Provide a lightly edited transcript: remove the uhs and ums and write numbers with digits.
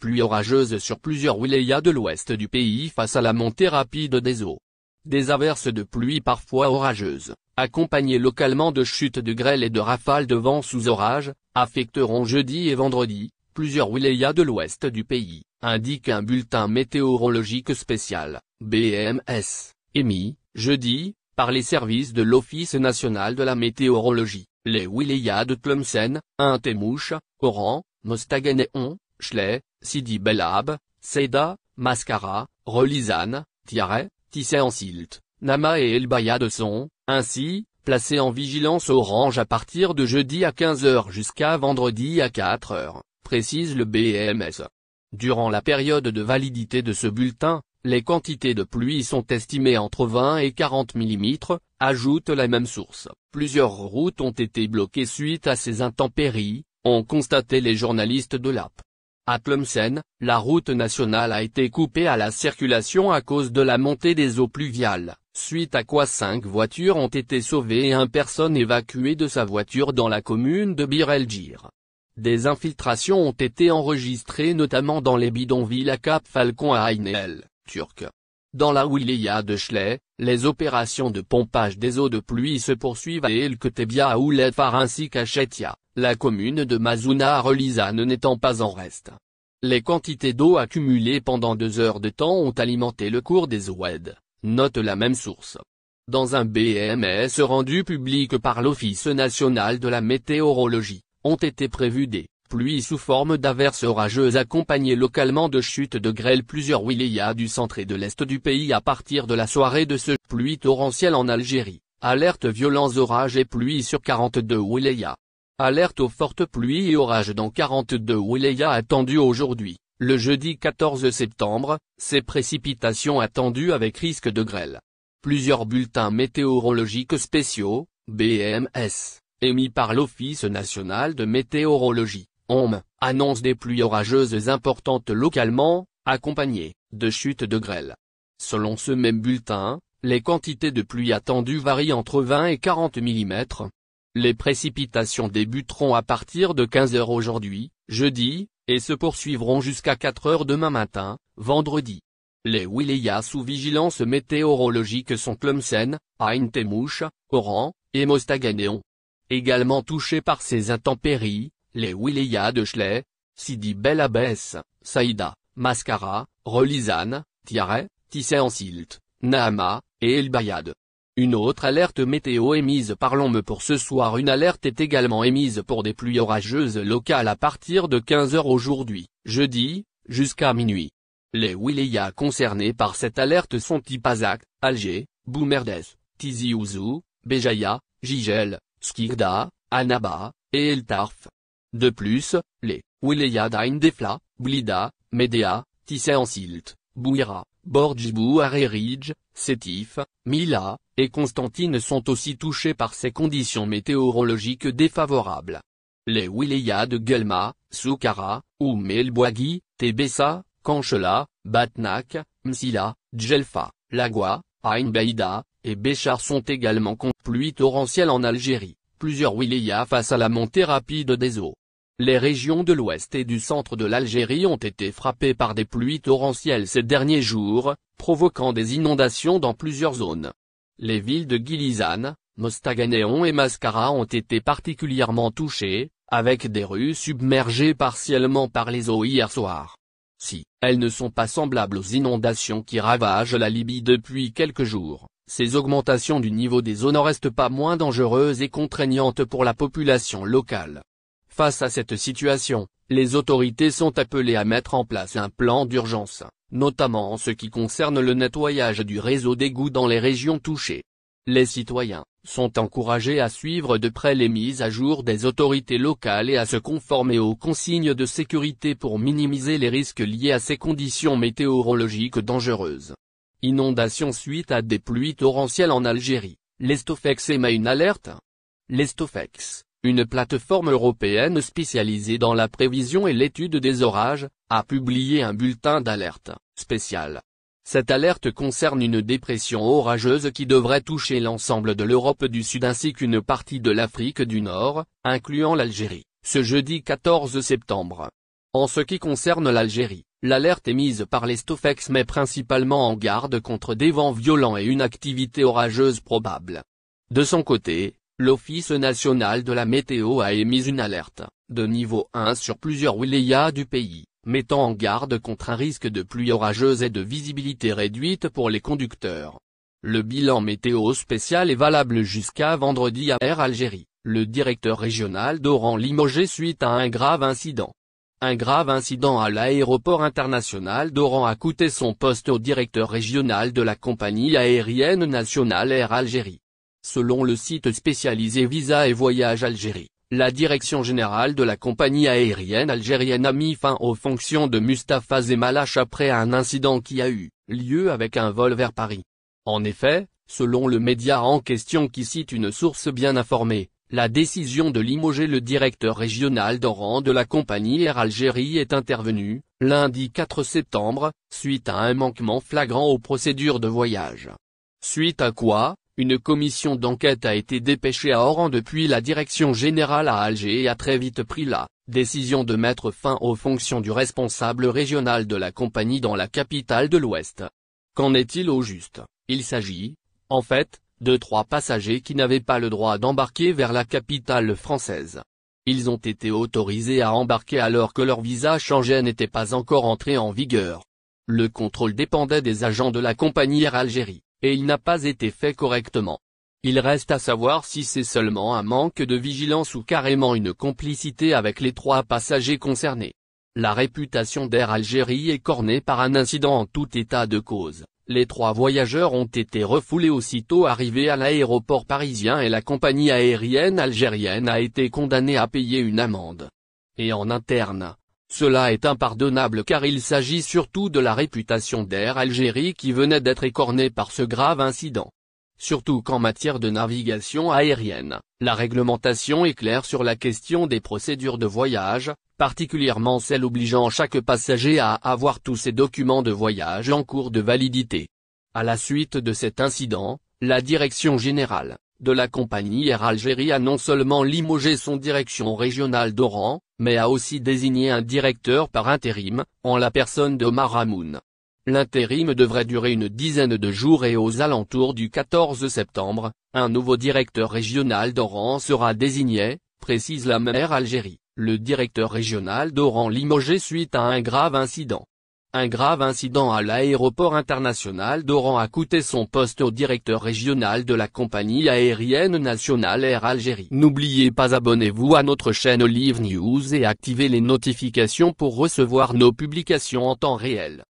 pluies orageuses sur plusieurs wilayas de l'ouest du pays face à la montée rapide des eaux. Des averses de pluie parfois orageuses, accompagnées localement de chutes de grêle et de rafales de vent sous orage, affecteront jeudi et vendredi plusieurs wilayas de l'ouest du pays, indique un bulletin météorologique spécial, BMS, émis, jeudi, par les services de l'Office national de la météorologie. Les wilayas de Tlemcen, Intemouche, Oran, Mostaganéon, Chley, Sidi Bel-Ab, Ceyda, Mascara, Relizane, Tiaret, Tissé-en-Silt, Nama et El Bayad sont, ainsi, placés en vigilance orange à partir de jeudi à 15 h jusqu'à vendredi à 4 h, précise le BMS. Durant la période de validité de ce bulletin, les quantités de pluie sont estimées entre 20 et 40 mm, ajoute la même source. Plusieurs routes ont été bloquées suite à ces intempéries, ont constaté les journalistes de l'AP. À Tlemcen, la route nationale a été coupée à la circulation à cause de la montée des eaux pluviales, suite à quoi 5 voitures ont été sauvées et 1 personne évacuée de sa voiture dans la commune de Bir El Djir. Des infiltrations ont été enregistrées notamment dans les bidonvilles à Cap Falcon à Ain el Turc. Dans la wilaya de Chley, les opérations de pompage des eaux de pluie se poursuivent à El Ketebia à Ouled Far ainsi qu'à Chetia, la commune de Mazouna à Relizane n'étant pas en reste. Les quantités d'eau accumulées pendant 2 heures de temps ont alimenté le cours des Oued, note la même source. Dans un BMS rendu public par l'Office national de la météorologie, ont été prévues des pluies sous forme d'averses orageuses accompagnées localement de chutes de grêle plusieurs wilayas du centre et de l'est du pays à partir de la soirée de ce pluie torrentielle en Algérie. Alerte violents orages et pluies sur 42 wilayas. Alerte aux fortes pluies et orages dans 42 wilayas attendues aujourd'hui, le jeudi 14 septembre, ces précipitations attendues avec risque de grêle. Plusieurs bulletins météorologiques spéciaux, BMS, émis par l'Office national de météorologie, OM, annoncent des pluies orageuses importantes localement, accompagnées de chutes de grêle. Selon ce même bulletin, les quantités de pluie attendues varient entre 20 et 40 mm. Les précipitations débuteront à partir de 15 h aujourd'hui, jeudi, et se poursuivront jusqu'à 4 h demain matin, vendredi. Les wilayas sous vigilance météorologique sont Tlemcen, Ain Temouche, Oran, et Mostaganéon. Également touchés par ces intempéries, les wilayas de Chley, Sidi Bel Abbès, Saïda, Mascara, Relizane, Tiaret, Tissé-en-Silt, Nahama, et El Bayad. Une autre alerte météo émise par l'OM pour ce soir. Une alerte est également émise pour des pluies orageuses locales à partir de 15 h aujourd'hui, jeudi, jusqu'à minuit. Les wilayas concernés par cette alerte sont Tipazak, Alger, Boumerdès, Tizi Ouzou, Béjaïa, Jijel, Skirda, Annaba, et El Tarf. De plus, les wilayas d'Ain Defla, Blida, Médéa, Tissé-en-Silt, Bouira, Bordjibou Aréridj, Sétif, Mila, et Constantine sont aussi touchés par ces conditions météorologiques défavorables. Les wilayas de Guelma, Soukara, Oum El Bouagui, Tébessa, Kanchela, Batnak, Msila, Djelfa, Lagwa, Ain Baïda, et Béchar sont également contre pluie torrentielle en Algérie, plusieurs wilayas face à la montée rapide des eaux. Les régions de l'ouest et du centre de l'Algérie ont été frappées par des pluies torrentielles ces derniers jours, provoquant des inondations dans plusieurs zones. Les villes de Guilizane, Mostaganéon et Mascara ont été particulièrement touchées, avec des rues submergées partiellement par les eaux hier soir. Si elles ne sont pas semblables aux inondations qui ravagent la Libye depuis quelques jours, ces augmentations du niveau des eaux n'en restent pas moins dangereuses et contraignantes pour la population locale. Face à cette situation, les autorités sont appelées à mettre en place un plan d'urgence, notamment en ce qui concerne le nettoyage du réseau d'égouts dans les régions touchées. Les citoyens sont encouragés à suivre de près les mises à jour des autorités locales et à se conformer aux consignes de sécurité pour minimiser les risques liés à ces conditions météorologiques dangereuses. Inondations suite à des pluies torrentielles en Algérie, l'Estofex émet une alerte. L'Estofex, une plateforme européenne spécialisée dans la prévision et l'étude des orages, a publié un bulletin d'alerte spécial. Cette alerte concerne une dépression orageuse qui devrait toucher l'ensemble de l'Europe du Sud ainsi qu'une partie de l'Afrique du Nord, incluant l'Algérie, ce jeudi 14 septembre. En ce qui concerne l'Algérie, l'alerte émise par les Stofex met principalement en garde contre des vents violents et une activité orageuse probable. De son côté, l'Office national de la météo a émis une alerte, de niveau 1 sur plusieurs wilayas du pays, mettant en garde contre un risque de pluie orageuse et de visibilité réduite pour les conducteurs. Le bilan météo spécial est valable jusqu'à vendredi à Air Algérie, le directeur régional d'Oran limogé suite à un grave incident. Un grave incident à l'aéroport international d'Oran a coûté son poste au directeur régional de la compagnie aérienne nationale Air Algérie. Selon le site spécialisé Visa et Voyage Algérie, la direction générale de la compagnie aérienne algérienne a mis fin aux fonctions de Mustapha Zemalache après un incident qui a eu lieu avec un vol vers Paris. En effet, selon le média en question qui cite une source bien informée, la décision de limoger le directeur régional d'Oran de la compagnie Air Algérie est intervenue, lundi 4 septembre, suite à un manquement flagrant aux procédures de voyage. Suite à quoi, une commission d'enquête a été dépêchée à Oran depuis la direction générale à Alger et a très vite pris la décision de mettre fin aux fonctions du responsable régional de la compagnie dans la capitale de l'Ouest. Qu'en est-il au juste? Il s'agit, en fait, de 3 passagers qui n'avaient pas le droit d'embarquer vers la capitale française. Ils ont été autorisés à embarquer alors que leur visa Schengen n'était pas encore entré en vigueur. Le contrôle dépendait des agents de la compagnie Air Algérie, et il n'a pas été fait correctement. Il reste à savoir si c'est seulement un manque de vigilance ou carrément une complicité avec les 3 passagers concernés. La réputation d'Air Algérie est cornée par un incident en tout état de cause. Les 3 voyageurs ont été refoulés aussitôt arrivés à l'aéroport parisien et la compagnie aérienne algérienne a été condamnée à payer une amende. Et en interne, cela est impardonnable car il s'agit surtout de la réputation d'Air Algérie qui venait d'être écornée par ce grave incident. Surtout qu'en matière de navigation aérienne, la réglementation est claire sur la question des procédures de voyage, particulièrement celle obligeant chaque passager à avoir tous ses documents de voyage en cours de validité. À la suite de cet incident, la direction générale de la compagnie Air Algérie a non seulement limogé son direction régionale d'Oran, mais a aussi désigné un directeur par intérim, en la personne d'Omar Hamoun. L'intérim devrait durer une dizaine de jours et aux alentours du 14 septembre, un nouveau directeur régional d'Oran sera désigné, précise la même Air Algérie, le directeur régional d'Oran limogé suite à un grave incident. Un grave incident à l'aéroport international d'Oran a coûté son poste au directeur régional de la compagnie aérienne nationale Air Algérie. N'oubliez pas abonnez-vous à notre chaîne Olive News et activez les notifications pour recevoir nos publications en temps réel.